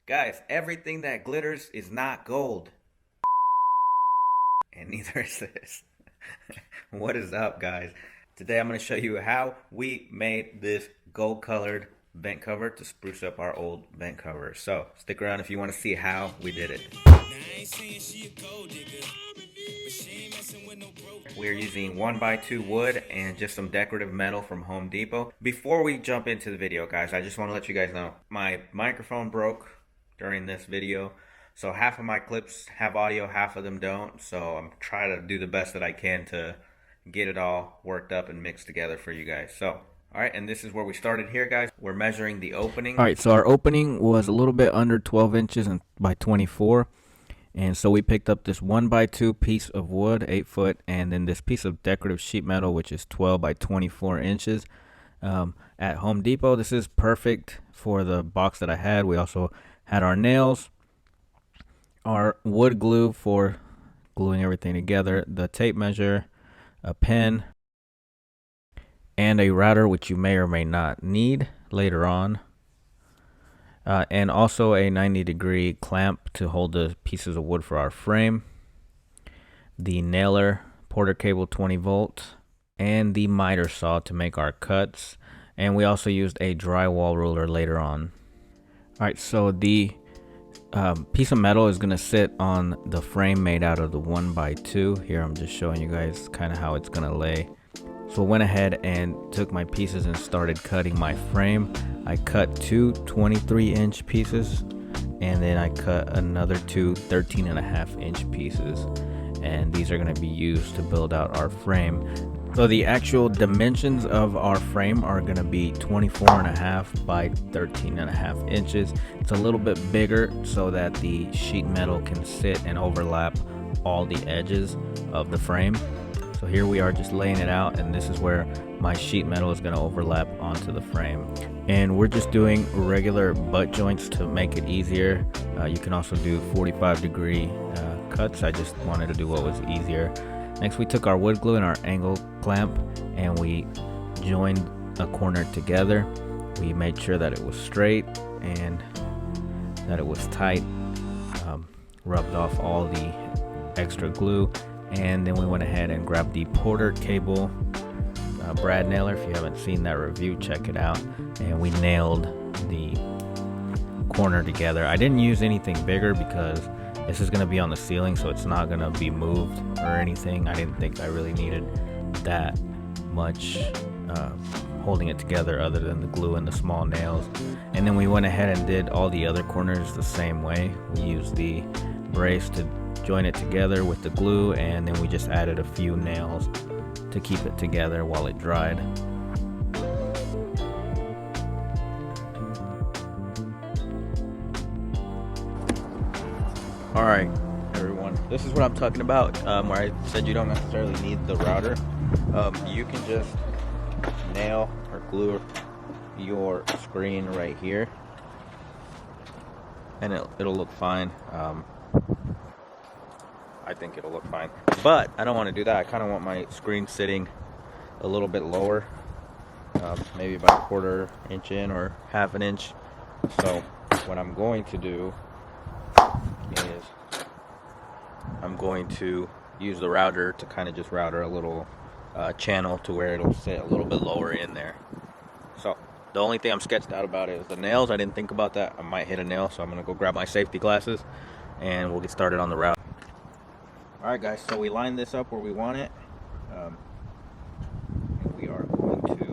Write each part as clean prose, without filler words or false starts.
Guys, everything that glitters is not gold. And neither is this. What is up, guys? Today I'm going to show you how we made this gold colored vent cover to spruce up our old vent cover. So stick around if you want to see how we did it. We're using 1x2 wood and just some decorative metal from Home Depot. Before we jump into the video, guys, I just want to let you guys know my microphone broke during this video. So half of my clips have audio, half of them don't. So I'm trying to do the best that I can to get it all worked up and mixed together for you guys. So, all right, and this is where we started here, guys. We're measuring the opening. All right, so our opening was a little bit under 12 inches by 24. And so we picked up this 1x2 piece of wood, 8 foot, and then this piece of decorative sheet metal, which is 12 by 24 inches at Home Depot. This is perfect for the box that I had. We also had our nails, our wood glue for gluing everything together, the tape measure, a pen, and a router, which you may or may not need later on. And also a 90-degree clamp to hold the pieces of wood for our frame, the nailer, Porter cable 20 volt, and the miter saw to make our cuts. And we also used a drywall ruler later on. All right, so the piece of metal is going to sit on the frame made out of the 1x2. Here I'm just showing you guys kind of how it's going to lay. So I went ahead and took my pieces and started cutting my frame. I cut two 23-inch pieces, and then I cut another two 13.5-inch pieces. And these are going to be used to build out our frame. So the actual dimensions of our frame are going to be 24.5 by 13.5 inches. It's a little bit bigger so that the sheet metal can sit and overlap all the edges of the frame. So here we are just laying it out, and this is where my sheet metal is going to overlap onto the frame. And we're just doing regular butt joints to make it easier. You can also do 45-degree cuts. I just wanted to do what was easier. Next, we took our wood glue and our angle clamp, and we joined a corner together. We made sure that it was straight and that it was tight. Rubbed off all the extra glue. And then we went ahead and grabbed the Porter cable brad nailer. If you haven't seen that review, check it out. And we nailed the corner together. I didn't use anything bigger because this is going to be on the ceiling, so it's not going to be moved or anything. I didn't think I really needed that much holding it together other than the glue and the small nails. And then we went ahead and did all the other corners the same way. We used the brace to join it together with the glue, and then we just added a few nails to keep it together while it dried. All right, everyone, this is what I'm talking about, where I said you don't necessarily need the router. You can just nail or glue your screen right here, and it'll look fine. I think it'll look fine, but I don't want to do that. I kind of want my screen sitting a little bit lower, maybe about 1/4 inch in or 1/2 inch. So what I'm going to do is I'm going to use the router to kind of just router a little channel to where it'll sit a little bit lower in there. So the only thing I'm sketched out about is the nails. I didn't think about that. I might hit a nail, so I'm going to go grab my safety glasses and we'll get started on the router. Alright guys, so we lined this up where we want it. And we are going to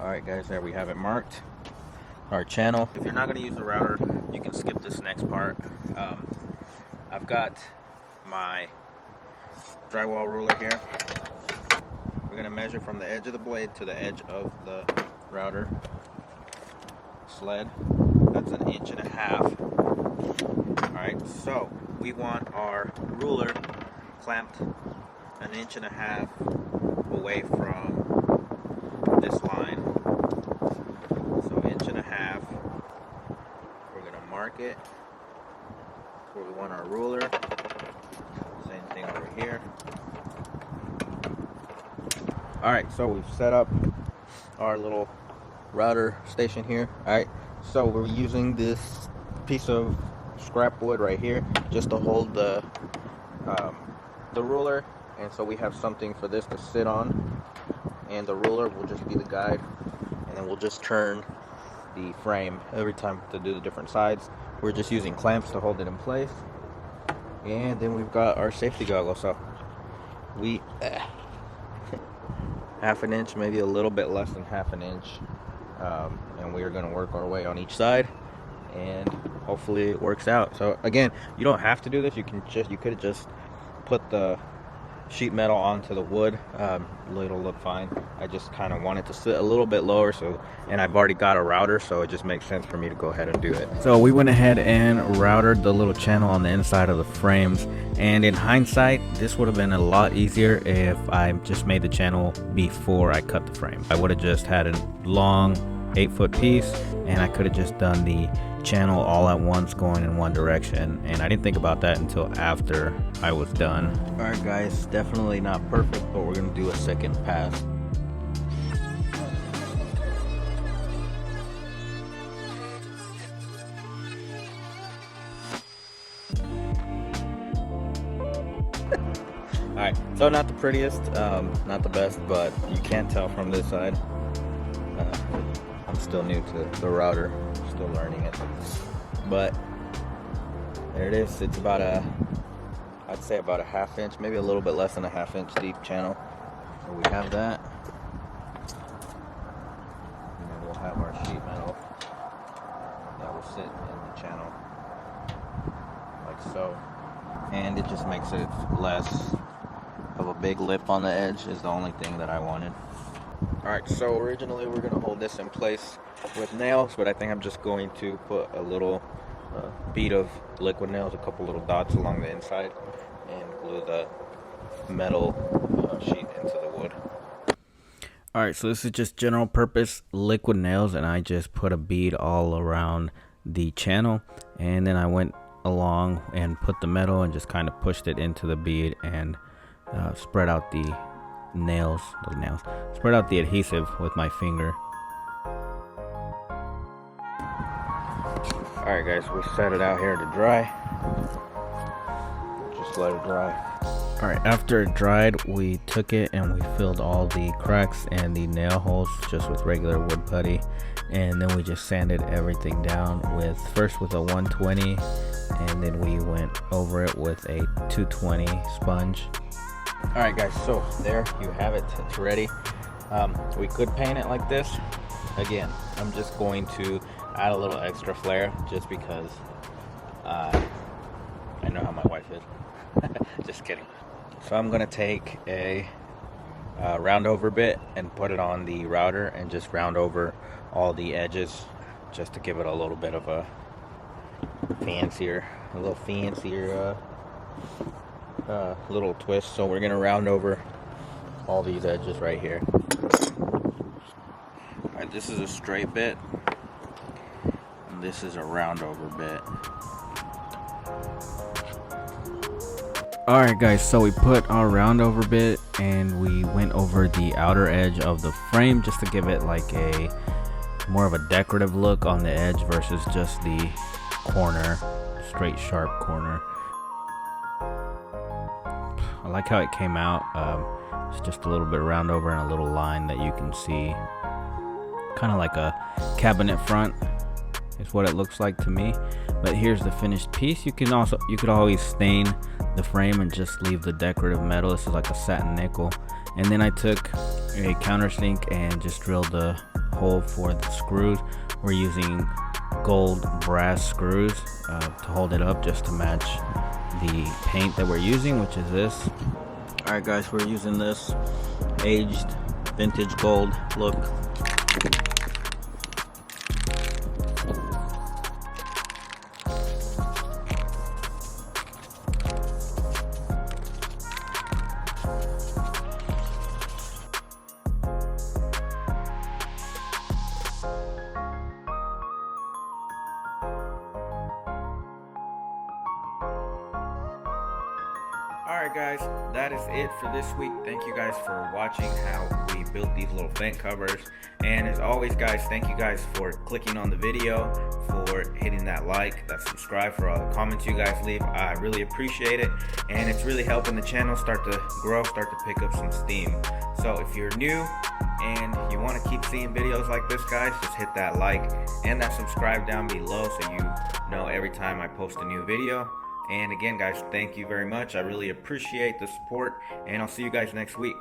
Alright guys, there we have it marked. Our channel. If you're not going to use the router, you can skip this next part. I've got my drywall ruler here. We're going to measure from the edge of the blade to the edge of the router sled. That's 1.5 inches. Alright, so we want our ruler clamped 1.5 inches away from this line. So 1.5 inches. We're going to mark it where we want our ruler. Same thing over here. Alright, so we've set up our little router station here. Alright, so we're using this piece of scrap wood right here just to hold the ruler, and so we have something for this to sit on, and the ruler will just be the guide, and then we'll just turn the frame every time to do the different sides. We're just using clamps to hold it in place, and then we've got our safety goggles. So we half an inch, maybe a little bit less than half an inch, and we are going to work our way on each side, and hopefully it works out. So again, you don't have to do this. You could have just put the sheet metal onto the wood. It'll look fine. I just kind of want it to sit a little bit lower, so, and I've already got a router, so it just makes sense for me to go ahead and do it. So we went ahead and routed the little channel on the inside of the frames, and in hindsight this would have been a lot easier if I just made the channel before I cut the frame. I would have just had a long 8-foot piece, and I could have just done the channel all at once going in one direction, and I didn't think about that until after I was done. Alright guys, definitely not perfect, but we're gonna do a second pass. Alright, so not the prettiest, not the best, but you can't tell from this side. I'm still new to the router, still learning it, but there it is. It's about I'd say about a half inch, maybe a little bit less than a half inch deep channel. So we have that, and then we'll have our sheet metal that will sit in the channel like so, and it just makes it less of a big lip on the edge is the only thing that I wanted. Alright, so originally we're going to hold this in place with nails, but I think I'm just going to put a little bead of liquid nails, a couple little dots along the inside, and glue the metal sheet into the wood. Alright, so this is just general purpose liquid nails, and I just put a bead all around the channel, and then I went along and put the metal and just kind of pushed it into the bead and spread out the spread out the adhesive with my finger. Alright guys, we set it out here to dry. Just let it dry. Alright, after it dried, we took it and we filled all the cracks and the nail holes just with regular wood putty, and then we just sanded everything down first with a 120, and then we went over it with a 220 sponge. Alright guys, so there you have it. It's ready. We could paint it like this. Again, I'm just going to add a little extra flair just because I know how my wife is. Just kidding. So I'm going to take a round over bit and put it on the router and just round over all the edges just to give it a little bit of a fancier little twist. So we're gonna round over all these edges right here. Alright, this is a straight bit, and this is a round over bit. Alright guys, so we put our round over bit and we went over the outer edge of the frame just to give it like a more of a decorative look on the edge versus just the corner, straight sharp corner. I like how it came out. It's just a little bit round over and a little line that you can see, kind of like a cabinet front is what it looks like to me. But here's the finished piece. You could always stain the frame and just leave the decorative metal. This is like a satin nickel, and then I took a countersink and just drilled the hole for the screws. We're using gold brass screws to hold it up just to match the paint that we're using, which is this. Alright guys, we're using this aged vintage gold look. Alright guys, that is it for this week. Thank you guys for watching how we built these little vent covers. And as always, guys, thank you guys for clicking on the video, for hitting that like, that subscribe, for all the comments you guys leave. I really appreciate it, and it's really helping the channel start to grow, start to pick up some steam. So if you're new and you want to keep seeing videos like this, guys, just hit that like and that subscribe down below so you know every time I post a new video. And again, guys, thank you very much. I really appreciate the support, and I'll see you guys next week.